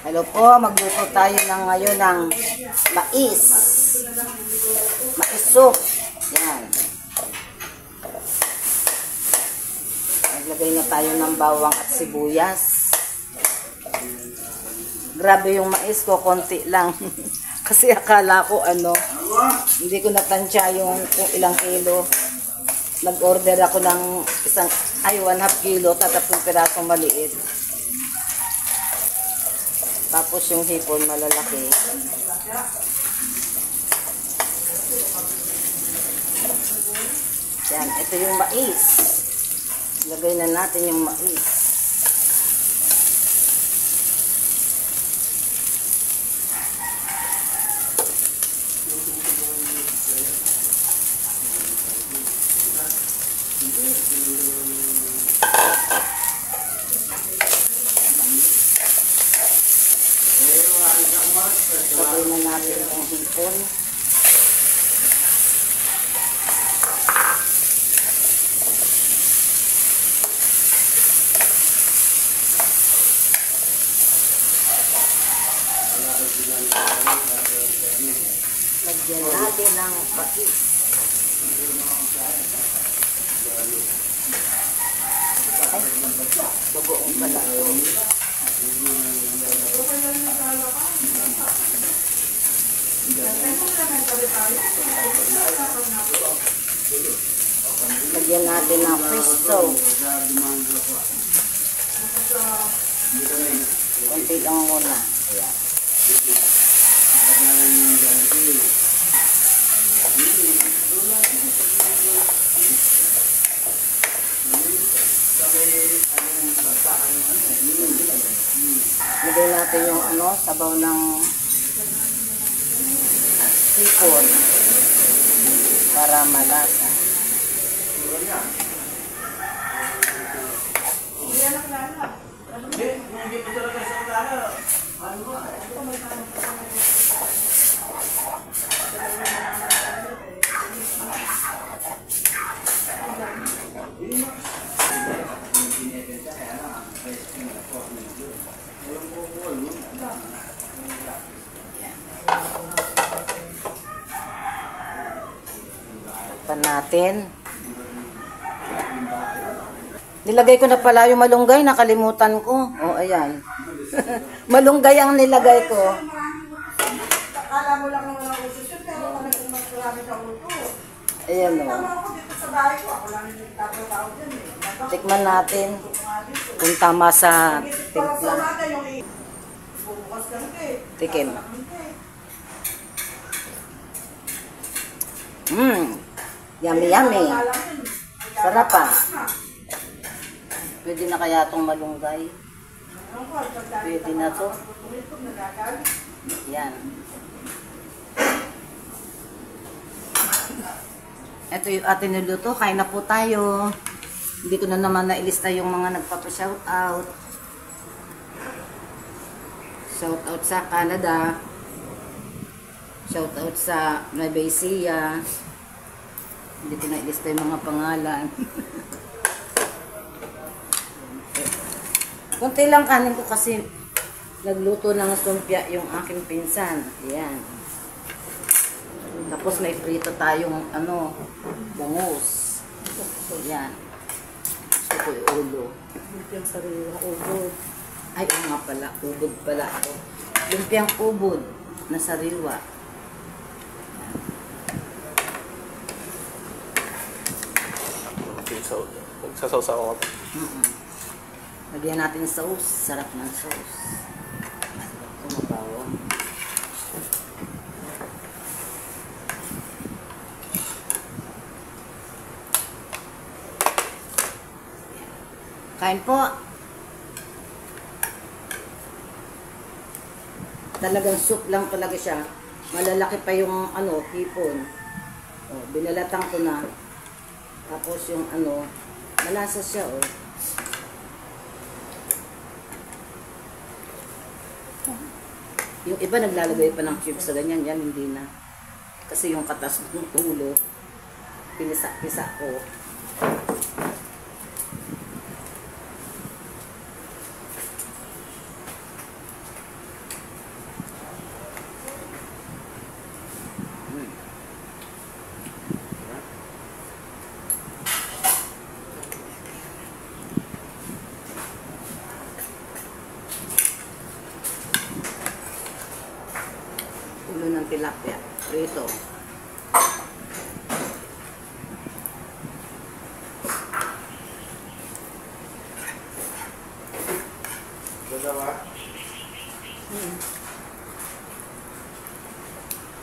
Hello po, magluto tayo ng ngayon ng mais. Mais soup. Yan. Naglagay na tayo ng bawang at sibuyas. Grabe yung mais ko, konti lang. Kasi akala ko hindi ko natansya yung kung ilang kilo. Nag-order ako ng 1/2 kilo, tatlong pirasong maliit. Tapos yung hipon malalaki. Yan, ito yung mais. Lagay na natin yung mais. Lagay na natin yung hipon. Lagyan natin ng mais. Ay, bagoong pala ito. Lagyan natin ng pesto. Konti lang muna. Ayan. Lagyan natin yung sabaw ng hipon para malasa. Natin. Nilagay ko na pala yung malunggay, nakalimutan ko. Oh, ayan. Malunggay ang nilagay ko. Akala mo lang naman ako susunod, pero kami kung mas marami ka ulo. Ayan o. Tama ako dito sa bahay ko, ako lang yung tao dyan eh. Tikman natin kung tama sa timpla. Tikim. Yummy, yummy. Sarap pa. Pwede na kaya itong malunggay. Pwede na to. Yan. Ito yung ating niluto. Kain na po tayo. Hindi ko na naman nailista yung mga nagpapa-shoutout. Shoutout sa Canada. Shoutout sa Nueva Ecija. Hindi ko nailista yung mga pangalan. Kunti lang kanin ko kasi nagluto ng sumpya yung aking pinsan. Ayan. Tapos may prito tayong bangus. Ayan. Gusto ko yung ulo. Lumpiang sariwa, ubod. Ay, nga pala. Ubod pala ito. Lumpiang ubod na sariwa. Nagsasawsaw ako. Lagyan natin sauce. Sarap ng sauce. Mabawa. Kain po. Talagang soup lang talaga siya. Malalaki pa yung hipon. Oh, binalatan ko na. Tapos yung malasa siya Yung iba naglalagay pa ng cubes sa ganyan, yan hindi na. Kasi yung katas ng ulo, pinisa-pisa ko. ulo ng tilapia. Prito.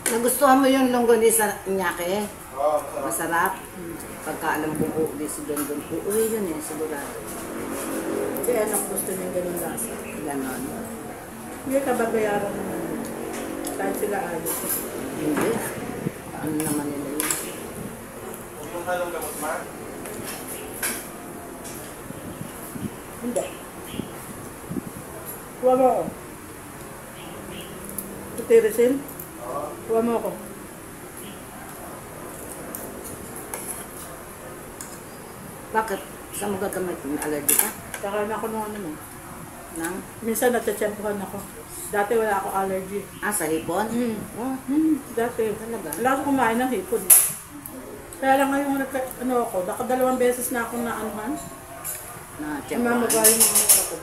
Nagustuhan mo yung longganisa Iñaki? Oo, Masarap. Pagka alam kong uuwi si Don Don, uuwi yun eh, sigurado. Kaya anak gusto niya ganun lasa. Ganon. Hindi ka babayaran naman. Kahit sila alis. Hindi. Ano naman nila yun? Huwag mong halong gamot, ma. Hindi. Kuha mo ako. Tutirisin? Oo. Kuha mo ako. Bakit? Saan mo gagamit? May allergy ka? Kakain ako nung ano mo. Nang? Minsan natsatsyempohan ako. Dati wala ako allergy. Sa hipon? Oh, Dati. talaga? Wala ako kumain ng hipon. Kaya lang ngayon ano ako, nakadalawang beses na ako na anuhan. Na check Mamagaling mo ako.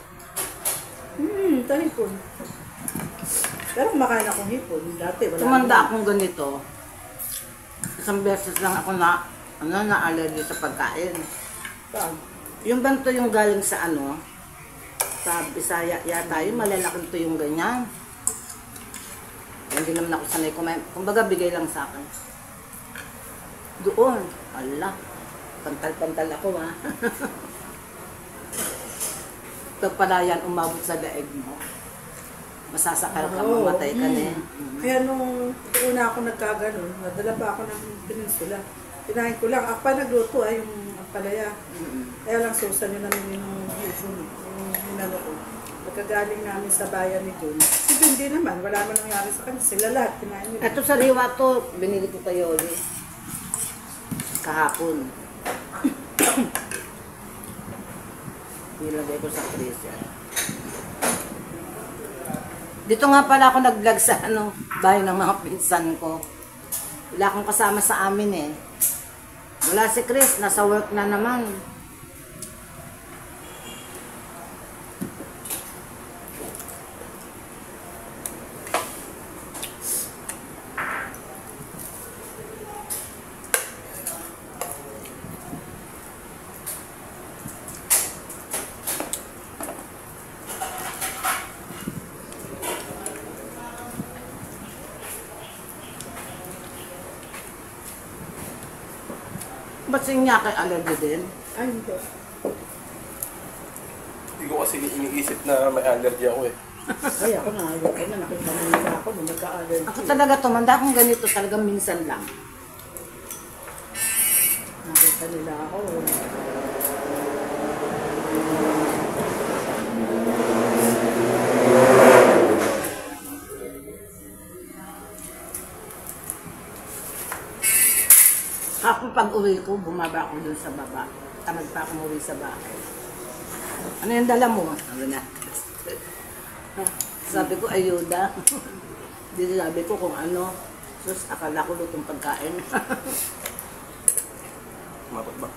Ito hipon. Pero kumakain akong hipon. Dati wala. Tumanda akong ganito. Isang beses lang ako na allergy sa pagkain. Saan? Yung banto yung galing sa sa Bisaya yata, yung malalaking to yung ganyan. Hindi naman ako sanay kumain. Kumbaga bigay lang sa akin. Doon, ala, pantal-pantal ako ha. Pag pala yan umabot sa daig mo, masasakal ka, Oo. mamatay ka na eh. Kaya nung una ako nagkaganon, nadala pa ako ng peninsula. Kinain ko lang. Ako pa nagluto ay yung palaya. Kaya lang susan yun namin yung hipon. Yung hinalo ko. Pagkagaling namin sa bayan ni Jun. Si Jun din naman. Wala man nangyari sa kanya. Sila lahat. Kinain nila. Ito sariwa to, binili ko kay Yoli. Kahapon. Nilagay ko sa freezer. Dito nga pala ako nag-vlog sa bahay ng mga pinsan ko. Wala akong kasama sa amin eh. Wala si Chris, nasa work na naman. Ba't siya kay allergy din? Ay, hindi. Hindi ko kasi iniisip na may allergy ako eh. Ay, ako na. Ayoko na. Nakita na nila ako nung nagka-allergy. Ako talaga tumanda akong ganito talagang minsan lang. Nakita nila ako. Ako pag uwi ko, bumaba ako dun sa baba. Tamad pa ako uwi sa bahay. Ano yung dala mo? Ano na? Sabi ko, ayuda. Hindi sabi ko kung ano. Sus, akala ko lutong pagkain. Mapat ba?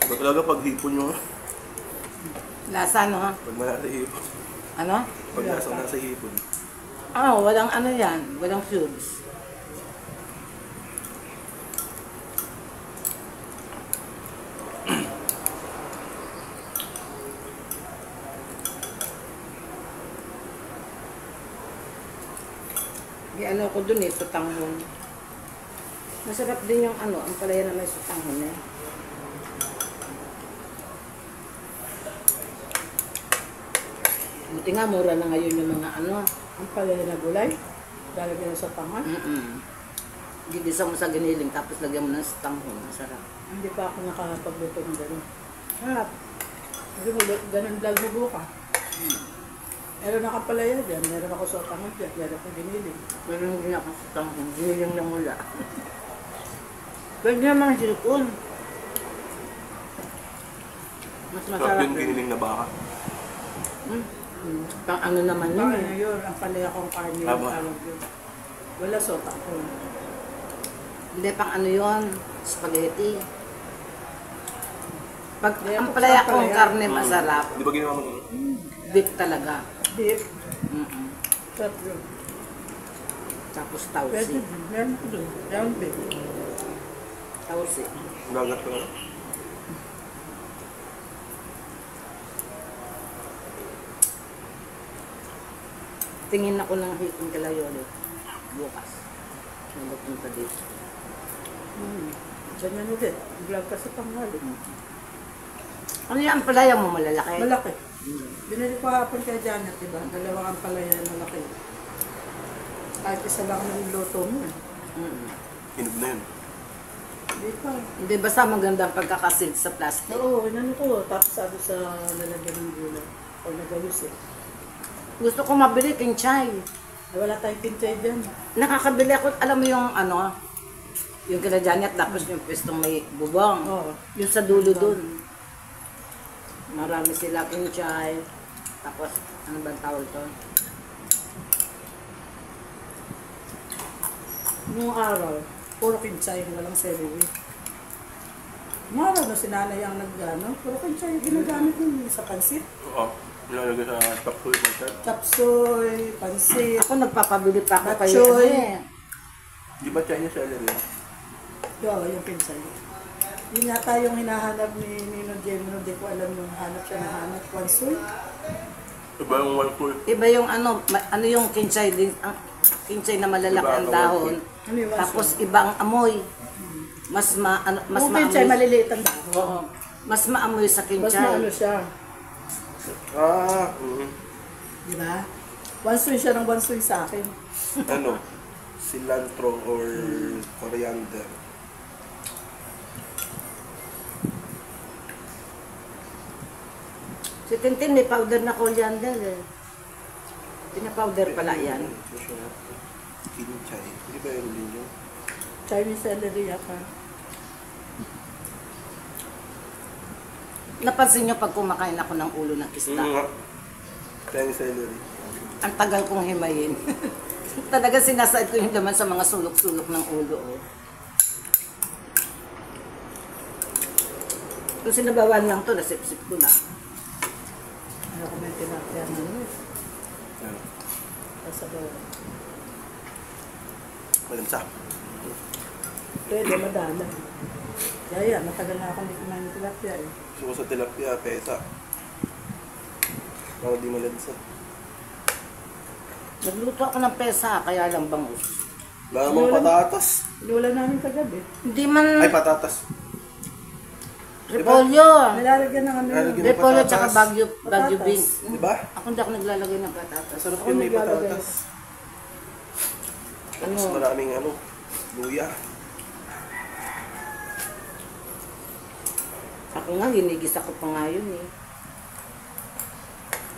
Iba talaga pag hipon nyo. Lasa, no? Pag malasa hipon. Ano? Pag nasa hipon. Walang ano yan. Walang cubes. Ano ko dun eh, sutanghon. Masarap din yung ang palaya na may sutanghon eh. Buti nga, mura na ngayon yung mga Ang palaya na gulay. Lalagyan sa pangan. Gigisa mo sa giniling, tapos lagyan mo ng sutanghon. Masarap. Hindi pa ako nakapagluto ng gano'n. Harap. Hindi mo, ganun vlog mo buka. Meron ako palaya dyan. Meron ako sa pangan dyan. Meron ako giniling. Meron din ako sutanghon. Giniling na mula. Pwede naman silikon. Mas Sarap masarap yung din. giniling na baka. Pang ano naman yun Ano eh. yun? Ang palaya kong karne. Tama. Ang tawag yun. Wala sota ko. Hindi, pang ano yun. Spaghetti. Pag Hindi, ang ako palaya sa kong palaya. karne masarap, Di ba ginawa mo ganun? beef talaga. Beef. Mm-mm. Sarap yun. Tapos Pwede tausi. din. Meron ko doon. Meron beef. Tausi. Dagat ko na. Tingin ako ng hipon kalayoli. Bukas. Nung punta dito. Ganyan ulit. Vlog kasi panghali. Ano yung ampalaya mo malalaki? Malaki. Binili ko hapon kay Janet, diba? Dalawang ampalaya na malaki. Kahit isa lang ng luto mo. Mm. Hinog na yun. Hindi pa. Hindi basta magandang pagkakasid sa plastic. Oo, inano ko. Tapos sabi sa lalagyan ng gulay. O nagayos eh. Gusto ko mabili kinchay. Ay, wala tayong pinchay dyan. Nakakabili ako, alam mo yung ano, yung kila Janet, tapos yung pwestong may bubong. Oo. Yung sa dulo dun. Marami sila kinchay. Tapos, ano bang tawag to? Noong araw, puro kinchay, walang celery. Noong araw na sinanay ang nagano, puro kinchay yung ginagamit nun sa pansit. Oo. Nilalagay sa chapsuy ng chap. Chapsoy, pansit. Ako nagpapabili pa ako kay Batchoy. Di ba Chinese celery? Oo, yung kinchay. Yun yata yung hinahanap ni Nino Gemino, di ko alam yung hanap siya na hanap. Wansoy? Iba yung one full. Iba yung ano, ano yung kinchay din, ang kinchay na malalaki Iba ang ang dahon. Ano yung wansoy? Tapos ibang amoy. Mas mas Yung kinchay, maamoy. maliliit ang dahon. Oo. Mas maamoy sa Mas kinchay. maano siya. Ah, Di ba? Wansoy siya ng wansoy sa akin. ano? Cilantro or coriander. Si Tintin may powder na coriander eh. Pinapowder pala yan. Ito siya. Kinchay. Hindi ba yun din yun? Chinese celery yata. Napansin nyo pag kumakain ako ng ulo ng isda. nga. Chinese celery. Ang tagal kong himayin. Talaga sinasaid ko yung laman sa mga sulok-sulok ng ulo. Oh. Kung sinabawan lang to, nasip-sip ko na. Ano ko may tinapya na yun. Yan. Kasabaw. Malansa. Pwede, madala. Yaya, matagal na ako hindi kumain ng tilapia eh. Gusto ko sa tilapia, pesa. Para di malansa. Nagluto ako ng pesa, kaya lang bangus. Wala namang patatas. Inula namin kagabi. Hindi man Ay, patatas. repolyo. Nilalagyan ng ano yun. Nilalagyan. Repolyo Patatas. tsaka bagyo Patatas. beans. Di ba? Ako hindi ako naglalagay ng patatas. Masarap Ako yun may naglalagay. patatas. Tapos Ano? maraming ano, luya. Ako nga, ginigis ako pa nga yun eh.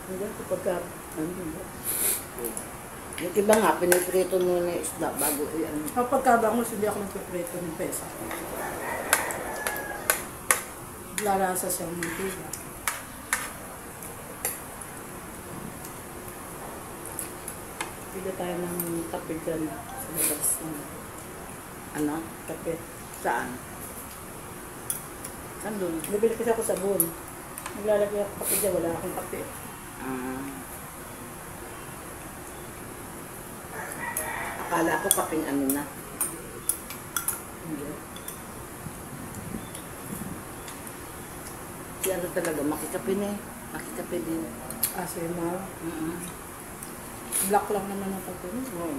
Hindi ko pagka... Ano yun? Yung iba nga, piniprito muna yung isda bago ano. Kapag kabangos, hindi ako nagpipreto ng pesa. Lalasa siyang mantika. Pili tayo ng kape dyan sa labas ng Ano? kape. Saan? Saan doon? Bibili kasi ako sabon. Naglalagay ako kape dyan, wala akong kape. Akala ko kaping ano na. Hindi. Si ano talaga, makikape na eh. Makikape din. Kasi ma, Mm-mm. black lang naman ang kape mo. Oo.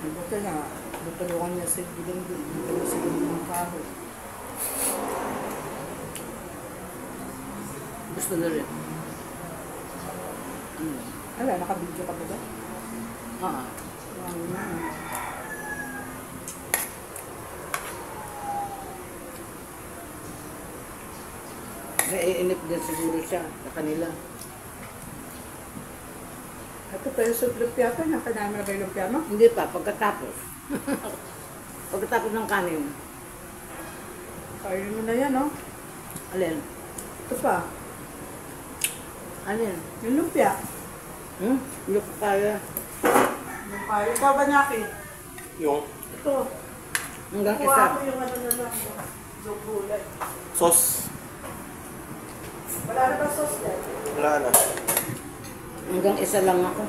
Buti nga, tutulungan niya si Bidong Bidong sa ng kahoy. Gusto na rin. Ala, naka-video ka ba ba? Oo. Naiinip din siguro siya sa kanila. Ito pa yung soup lumpia ka niya. Kailangan mo na ba yung lumpia mo? Hindi pa, pagkatapos. Pagkatapos ng kanin. Kainin mo na yan, oh. Alin? Ito pa. Alin? Yung lumpia. Look kaya. Yung pa. Ikaw ba, Nyaki? Yung Ito. Hanggang Kuha isa. ko yung ano na lang. Yung gulay. sauce. Wala Wala na ba sauce yan? Wala na. Hanggang isa lang ako.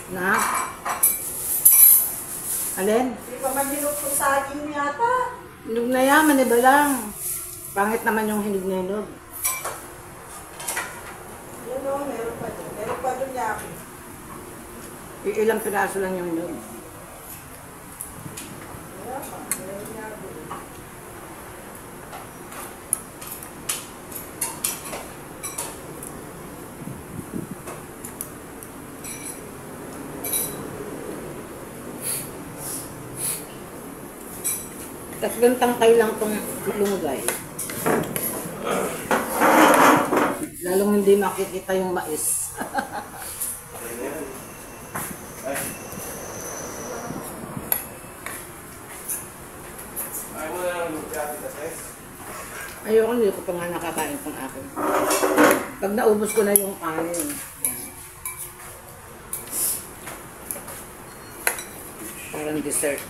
Na? Alin? Hindi pa man dinukong saging yata. Hinog na yan, maniba lang. Pangit naman yung hinog na hinog. Yun o, meron pa doon. Meron pa doon yaki. Ilang piraso lang yung hinog. Meron pa, meron yaki. Tatlong tangkay lang itong malunggay. Lalong hindi makikita yung mais. Ayoko, hindi ko pa nga nakakain pang akin. Pag naubos ko na yung kanin. Parang dessert.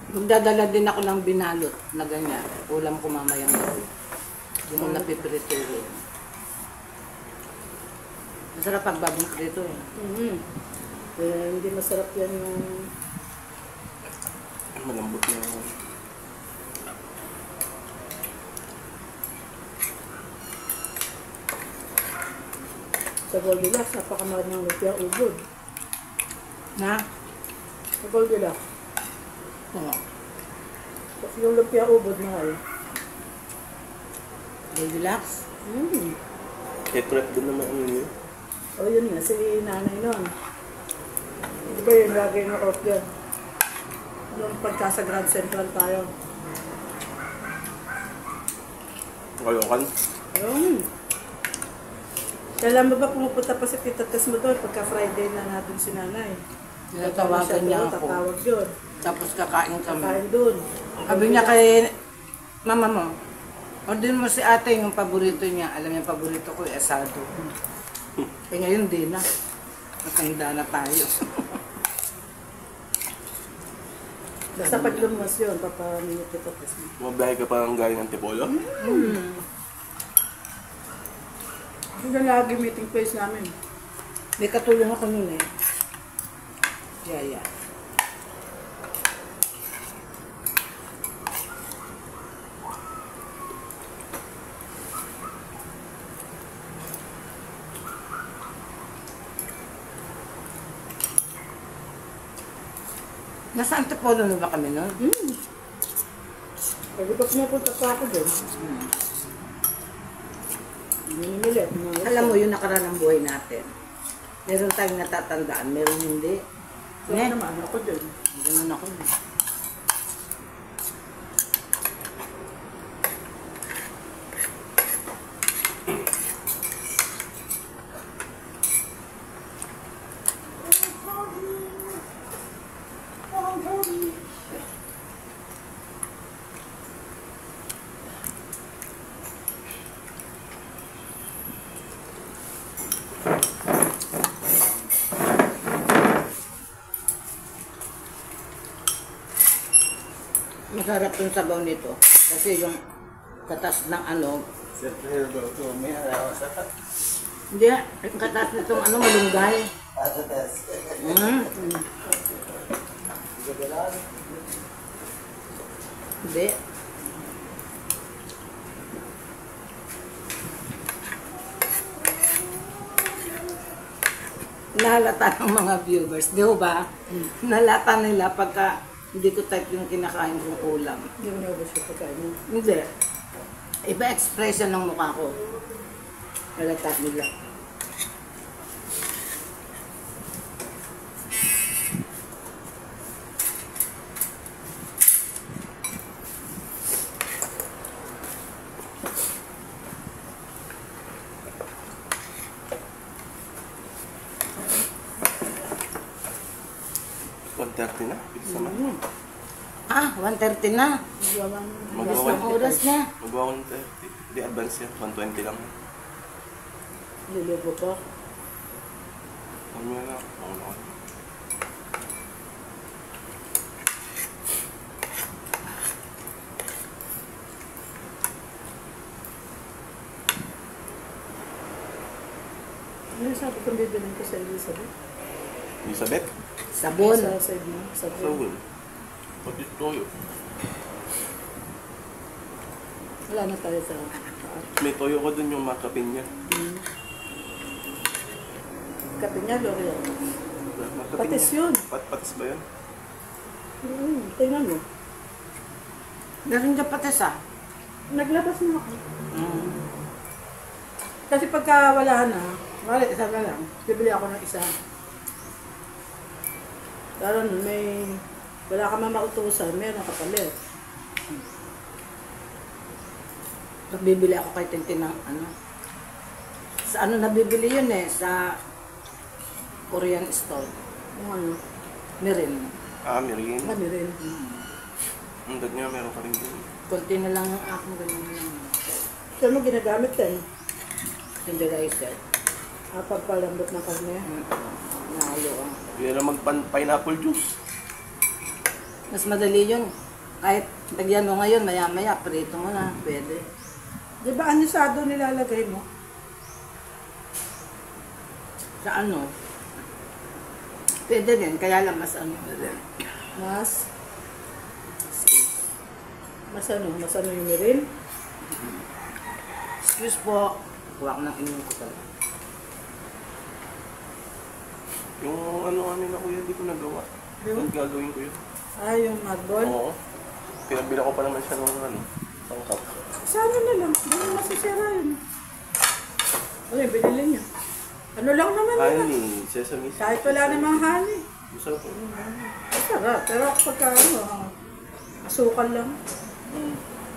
Magdadala din ako ng binalot na ganyan. Ulam ko mamayang gabi. Hindi mo napiprito rin. Masarap pag bagong prito eh. Hindi masarap yan yung... Malambot na yung... Sa Goldilocks, napakamahal ng lumpia ubod. Na? Sa Goldilocks. Oo. Kasi yung lumpia ubod mahal. Goldilocks? Prep din naman yun. O yun nga, si nanay nun. Di ba yun, lagi na off yun. Nung pagka sa Grand Central tayo. Kalokan. Ayun. Kailan mo ba pumupunta pa si Tita Tess mo doon pagka Friday na natin si nanay? Tinatawagan niya ako. Tatawag yun. Tapos kakain kami. Kain doon. Sabi niya kay mama mo, order mo si ate yung paborito niya. Alam niya paborito ko, asado. Eh ngayon din na. Matanda na tayo. Basta pag lumuwas yun, papaminit Tita Tess mo. Mabiyahe ka pa ng galing Antipolo? Yun ang lagi meeting place namin. May katulong ako nun eh. Yeah. Nasa Antipolo na ba kami nun? Pwede ba pumupunta pa ako doon? Minimili. Alam mo yun nakaraan ng buhay natin. Meron tayong natatandaan, meron hindi. Kaya naman ako doon. Ganun ako. Masarap yung sabaw nito. Kasi yung katas ng ano. Hindi, yung katas nitong ano, malunggay. Hindi. Nahalata ng mga viewers, di ba? Nahalata nila pagka hindi ko type yung kinakain kong ulam. Hindi mo naubos yung pagkain mo. Hindi. Iba expression ng mukha ko. Halata nila. $130 na. Pizza na. Ah, 1:30 na. Bilis ng oras na. Magawa 130. Di advance yan. 120 lang. Lilibo pa. Ano na lang. Ako na. Ano yung sabi kong bibilin ko sa Elizabeth? Elizabeth? Sabon. Sa side mo? Sabon. Sabon. Pati toyo. Wala na tayo sa May toyo ko dun yung makapin niya. kape niya, L'Oreal. Makapin Patis niya. yun. Patis ba yun? Tingnan mo. Galing ka patis ah. Naglabas na ako. Kasi pagka wala na, wala, isa na lang. Bibili ako ng isa. Lalo nun, wala ka man mautusan, meron ka palit. Bibili ako kay Tintin ng ano. Sa ano nabibili yun eh? Sa Korean store. Yung ano, Mirin. Mirin. kami rin. Ang dag niya, meron ka rin dun. Konti na lang ang aking ganyan lang. Saan mo ginagamit din? Tenderizer. Pagpalambot ng karne. Nalo ah. Kaya lang mag-pineapple juice. Mas madali yun. Kahit lagyan mo ngayon, maya-maya, prito mo na. Pwede. Di ba anisado nilalagay mo? Sa ano? Pwede din, kaya lang mas ano. Mas ano yung mirin? Excuse po. Kuha ko ng inyong ko pala. Yung ano na kuya, di ko nagawa. Yung? Gagawin ko yun. Yung marbol? Oo. Pinabila ko pa naman siya ng ano, pangkap. Sana na lang. Hindi mo masisira yun. Ano yung binili niya? Ano lang naman yun? Honey, sesame seeds. Kahit wala namang honey. Masarap po. Masarap. Pero pagka asukal lang.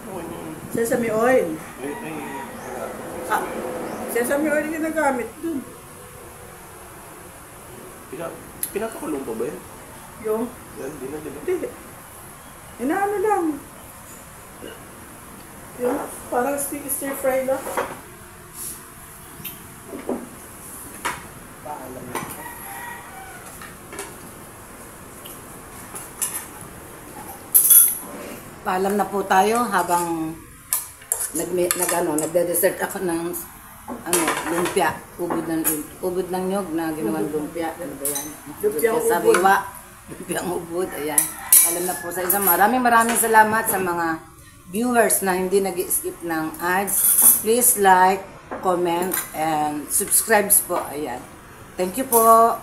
Okay na yun. Sesame oil. Ah, Sesame oil yung ginagamit dun. Pinapakulong pa ba yan? Yung, Yan, di na, di ba? hindi. Inaano lang. Yung parang stir fry lang. paalam na. Paalam na po tayo habang nagde-dessert ako ng lumpia. Ubod ng nyog na ginawang lumpia. Ano ba yan? Lumpiang ubod. Sariwa. Lumpiang ubod. Ayan. Alam na po sa isa. Maraming salamat sa mga viewers na hindi nag-skip ng ads. Please like, comment, and subscribe po. Ayan. Thank you po.